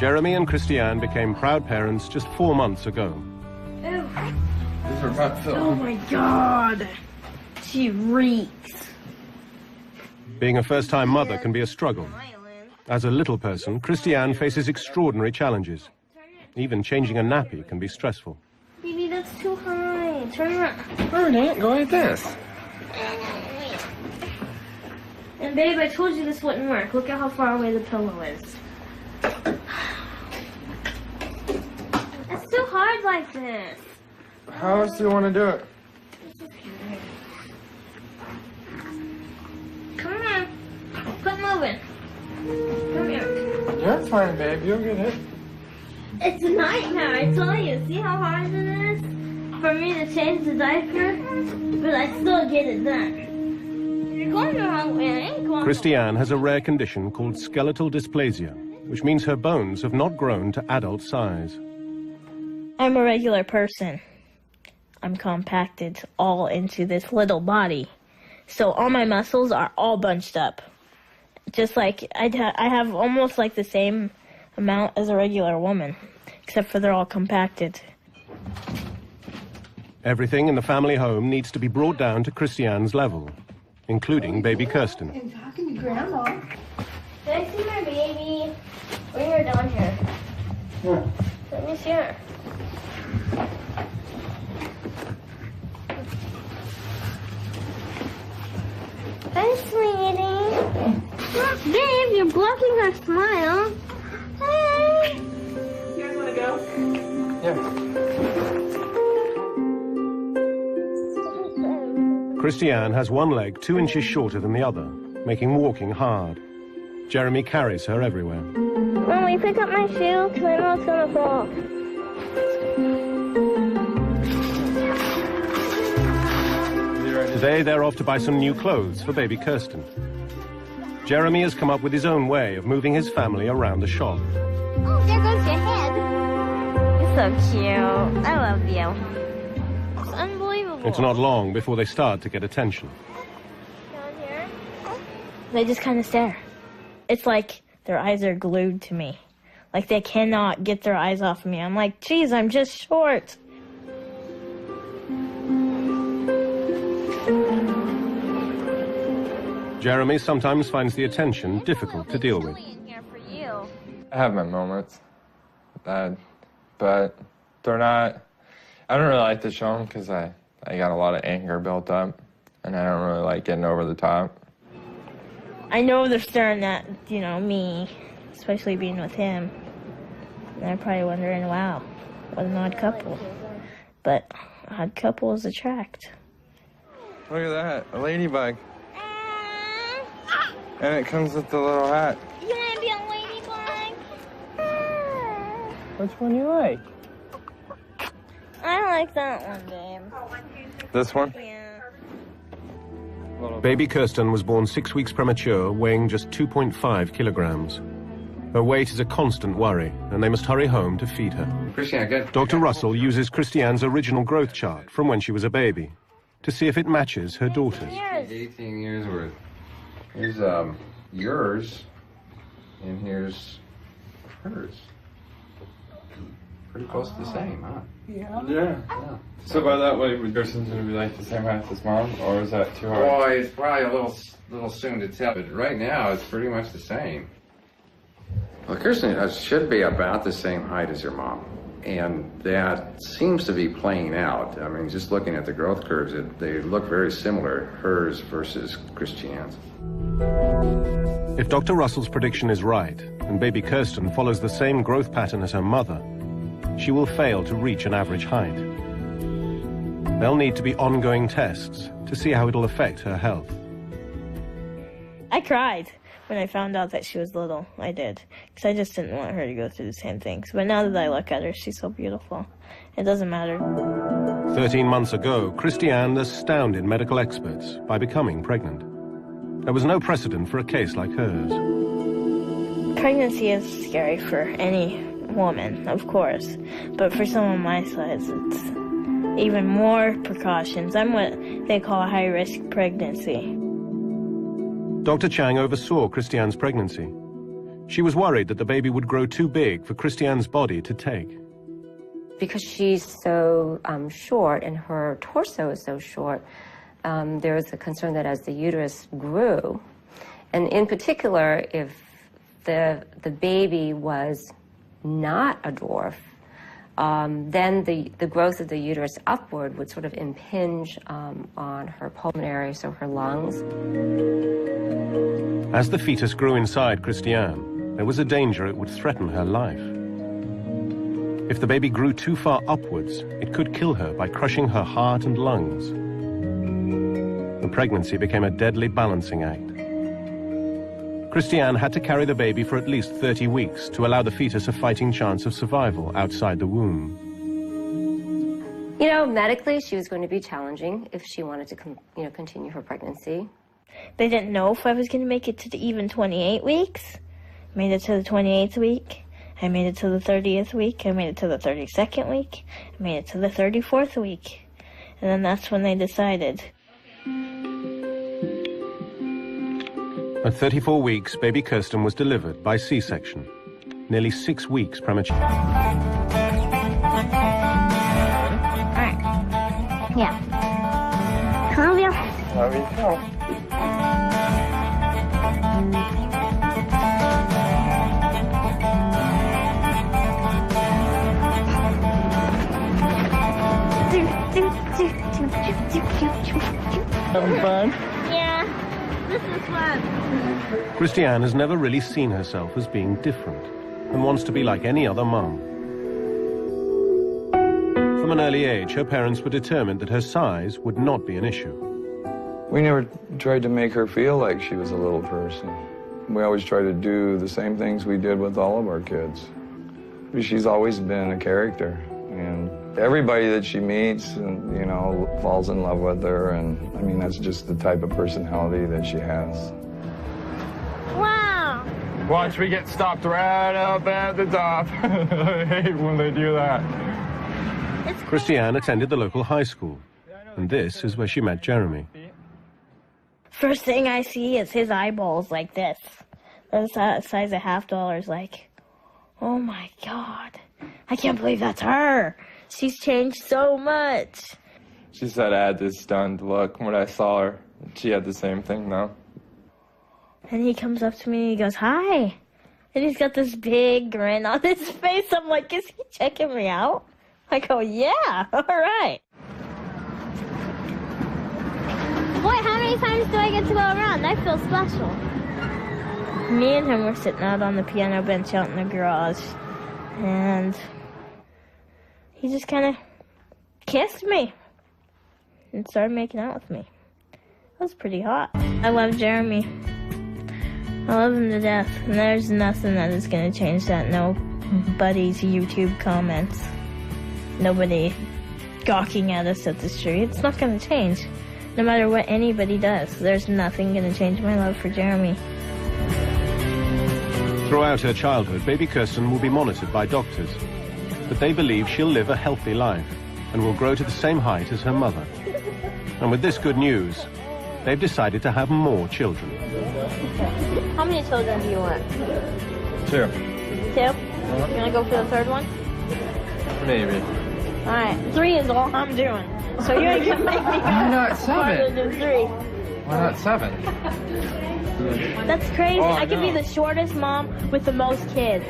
Jeremy and Christiane became proud parents just 4 months ago. Ew. These are butt filled. Oh my God. She reeks. Being a first-time mother can be a struggle. As a little person, Christiane faces extraordinary challenges. Even changing a nappy can be stressful. Baby, that's too high. Turn around. Turn it. Go like this. And babe, I told you this wouldn't work. Look at how far away the pillow is. It's too hard like this. How else do you want to do it? Come on. Quit moving. Come here. You're fine, babe. You'll get it. It's a nightmare, I tell you. See how hard it is for me to change the diaper? But I still get it done. You're going the wrong way. I ain't going. Christiane has a rare condition called skeletal dysplasia, which means her bones have not grown to adult size. I'm a regular person. I'm compacted all into this little body. So all my muscles are all bunched up. Just like I have almost like the same amount as a regular woman, except for they're all compacted. Everything in the family home needs to be brought down to Christiane's level, including baby Kirsten. I'm talking to Grandma. Can I see my baby? Bring her down here. Yeah. Let me see her. Hi, sweetie. Babe, you're blocking her smile. Hey. You guys want to go? Yeah. Christiane has one leg 2 inches shorter than the other, making walking hard. Jeremy carries her everywhere. Mommy, pick up my shoe because I know it's going to fall. Today they're off to buy some new clothes for baby Kirsten. Jeremy has come up with his own way of moving his family around the shop. Oh, there goes your head. You're so cute. I love you. It's unbelievable. It's not long before they start to get attention. Down here. They just kind of stare. It's like their eyes are glued to me. Like they cannot get their eyes off of me. I'm like, geez, I'm just short. Jeremy sometimes finds the attention difficult to deal with. I have my moments, but they're not. I don't really like to show them because I got a lot of anger built up, and I don't really like getting over the top. I know they're staring at, me, especially being with him. And they're probably wondering, wow, what an odd couple. But odd couples attract. Look at that, a ladybug. And it comes with the little hat. You want to be a ladybug? Which one you like? I like that one, babe. This one? Yeah. Baby Kirsten was born 6 weeks premature, weighing just 2.5 kilograms. Her weight is a constant worry, and they must hurry home to feed her. Christiane, good. Dr. Russell uses Christiane's original growth chart from when she was a baby to see if it matches her daughter's. 18 years worth. Here's yours, and here's hers. Pretty close to the same, huh? Yeah. So by that way, would Kirsten's gonna be like the same height as mom, or is that too hard? Boy, it's probably a little soon to tell, but right now it's pretty much the same. Well, Kirsten should be about the same height as her mom, and that seems to be playing out. I mean, just looking at the growth curves, they look very similar, hers versus Christiane's. If Dr. Russell's prediction is right, and baby Kirsten follows the same growth pattern as her mother, she will fail to reach an average height. There'll need to be ongoing tests to see how it'll affect her health. I cried when I found out that she was little. I did. Because I just didn't want her to go through the same things. But now that I look at her, she's so beautiful. It doesn't matter. 13 months ago, Christiane astounded medical experts by becoming pregnant. There was no precedent for a case like hers. Pregnancy is scary for any woman, of course. But for someone my size, it's even more precautions. I'm what they call a high-risk pregnancy. Dr. Chang oversaw Christiane's pregnancy. She was worried that the baby would grow too big for Christiane's body to take. Because she's so short and her torso is so short, there was a concern that as the uterus grew, and in particular, if the baby was not a dwarf, then the growth of the uterus upward would sort of impinge on her pulmonary, so her lungs. As the fetus grew inside Christiane, there was a danger it would threaten her life. If the baby grew too far upwards, it could kill her by crushing her heart and lungs. The pregnancy became a deadly balancing act. Christiane had to carry the baby for at least 30 weeks to allow the fetus a fighting chance of survival outside the womb. You know, medically, she was going to be challenging if she wanted to continue her pregnancy. They didn't know if I was going to make it to the even 28 weeks. Made it to the 28th week. I made it to the 30th week. I made it to the 32nd week. I made it to the 34th week. And then that's when they decided. At 34 weeks, baby Kirsten was delivered by C-section, nearly 6 weeks premature. All right. Yeah. Love you. Love you too. Having fun? Yeah. This is fun. Christiane has never really seen herself as being different and wants to be like any other mum. From an early age, her parents were determined that her size would not be an issue. We never tried to make her feel like she was a little person. We always tried to do the same things we did with all of our kids. She's always been a character, and everybody that she meets, falls in love with her, and I mean, that's just the type of personality that she has. Wow. Watch, we get stopped right up at the top. I hate when they do that. Christiane attended the local high school, and this is where she met Jeremy. First thing I see is his eyeballs like this. They're the size of $50. Like, oh my God. I can't believe that's her. She's changed so much. She said I had this stunned look when I saw her. She had the same thing now. And he comes up to me and he goes, hi. And he's got this big grin on his face. I'm like, is he checking me out? I go, yeah, all right. Boy, how many times do I get to go around? I feel special. Me and him were sitting out on the piano bench out in the garage. And he just kind of kissed me and started making out with me. It was pretty hot. I love Jeremy. I love him to death. And there's nothing that is going to change that. Nobody's YouTube comments. Nobody gawking at us at the street. It's not going to change. No matter what anybody does, there's nothing going to change my love for Jeremy. Throughout her childhood, baby Kirsten will be monitored by doctors, but they believe she'll live a healthy life and will grow to the same height as her mother. And with this good news, they've decided to have more children. How many children do you want? 2. 2? You want to go for the third one? Maybe. All right, 3 is all I'm doing. So you ain't gonna make me go Why not farther 7? than 3. Why not 7? That's crazy. Oh, I could be no. the shortest mom with the most kids.